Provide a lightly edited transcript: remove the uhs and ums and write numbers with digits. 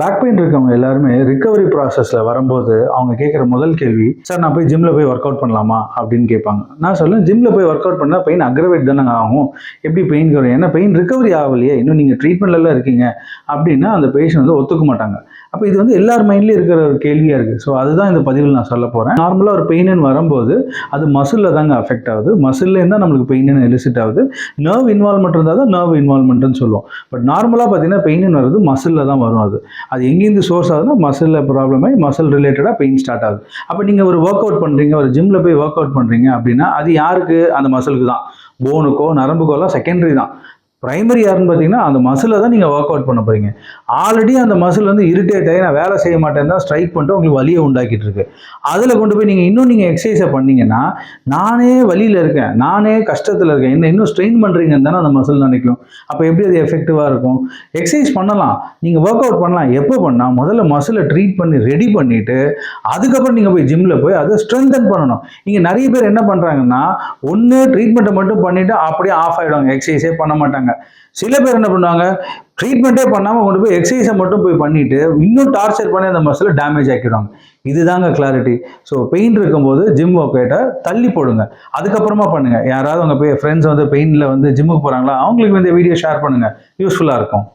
Back pain இருக்கவங்க எல்லாருமே recovery ப்ராசஸ்ல வரும்போது அவங்க கேட்குற முதல் கேள்வி, சார் நான் போய் ஜிம்ல போய் ஒர்க் அவுட் பண்ணலாமா அப்படின்னு கேட்பாங்க. நான் சொல்லுவேன், ஜிம்ல போய் ஒர்க் அவுட் பண்ணா பெயின் அக்ரவேட் தானே ஆகும். எப்படி பெயின் வரும்? ஏன்னா பெயின் ரிகவரி ஆகலையே, இன்னும் நீங்க ட்ரீட்மெண்ட்ல எல்லாம் இருக்கீங்க அப்படின்னா அந்த பேஷண்ட் வந்து ஒத்துக்க மாட்டாங்க. அப்போ இது வந்து எல்லார் மைண்ட்லயும் இருக்கிற ஒரு கேள்வியா இருக்கு. ஸோ அதுதான் இந்த பதிவில் நான் சொல்ல போறேன். நார்மலா ஒரு பெயின்னு வரும்போது அது மசில்ல தாங்க அஃபெக்ட் ஆகுது. மசில்ல இருந்தா நம்மளுக்கு பெயின் எலிசிட் ஆகுது. நர்வ் இன்வால்மெண்ட் இருந்தால் தான் நர்வ் இன்வால்மெண்ட்னு சொல்லுவோம். பட் நார்மலா பார்த்தீங்கன்னா பெயின் வருது மசில்ல தான் வரும். அது எங்கேருந்து சோர்ஸ் ஆகுதுன்னா மசில்ல ப்ராப்ளம் ஆகி மசில் ரிலேட்டடாக பெயின் ஸ்டார்ட் ஆகுது. அப்போ நீங்கள் ஒரு ஒர்க் அவுட் பண்ணுறீங்க, ஒரு ஜிம்ல போய் ஒர்க் அவுட் பண்ணுறீங்க அப்படின்னா அது யாருக்கு? அந்த மசிலுக்கு தான். போனுக்கோ நரம்புக்கோ எல்லாம் செகண்டரி தான். பிரைமரி யாருன்னு பார்த்தீங்கன்னா அந்த மசிலை தான் நீங்கள் ஒர்க் அவுட் பண்ண போறீங்க. ஆல்ரெடி அந்த மசில் வந்து இரிட்டேட் ஆகி நான் வேலை செய்ய மாட்டேன் தான் ஸ்ட்ரைக் பண்ணிட்டு உங்களுக்கு வலியை உண்டாக்கிட்டு இருக்கு. அதில் கொண்டு போய் நீங்கள் எக்ஸசைஸை பண்ணீங்கன்னா நானே வலியில் இருக்கேன், நானே கஷ்டத்தில் இருக்கேன், என்ன இன்னும் ஸ்ட்ரெயின் பண்ணுறீங்கன்னு தானே அந்த மசில் நினைக்கும். அப்போ எப்படி அது எஃபெக்டிவாக இருக்கும்? எக்ஸசைஸ் பண்ணலாம், நீங்கள் ஒர்க் அவுட் பண்ணலாம். எப்போ பண்ணால் முதல்ல மசிலை ட்ரீட் பண்ணி ரெடி பண்ணிவிட்டு அதுக்கப்புறம் நீங்கள் போய் ஜிம்மில் போய் அதை ஸ்ட்ரென்தன் பண்ணணும். இங்கே நிறைய பேர் என்ன பண்ணுறாங்கன்னா ஒன்று ட்ரீட்மெண்ட்டை மட்டும் பண்ணிவிட்டு அப்படியே ஆஃப் ஆகிடுவாங்க, எக்ஸசைஸே பண்ண மாட்டாங்க. சில பேர் என்ன பண்ணுவாங்க, ட்ரீட்மெண்ட்டே பண்ணாமல் கொண்டு போய் எக்ஸசைஸை மட்டும் போய் பண்ணிட்டு இன்னும் டார்ச்சர் பண்ணி அந்த மசிலை டேமேஜ் ஆக்கிடுவாங்க. இதுதாங்க கிளாரிட்டி. ஸோ பெயின் இருக்கும்போது ஜிம் ஒர்க் அவுட்டை தள்ளி போடுங்க, அதுக்கப்புறமா பண்ணுங்க. யாராவது உங்கள் ஃப்ரெண்ட்ஸ் வந்து பெயினில் வந்து ஜிம்முக்கு போகிறாங்களா, அவங்களுக்கு வந்து வீடியோ ஷேர் பண்ணுங்க, யூஸ்ஃபுல்லாக இருக்கும்.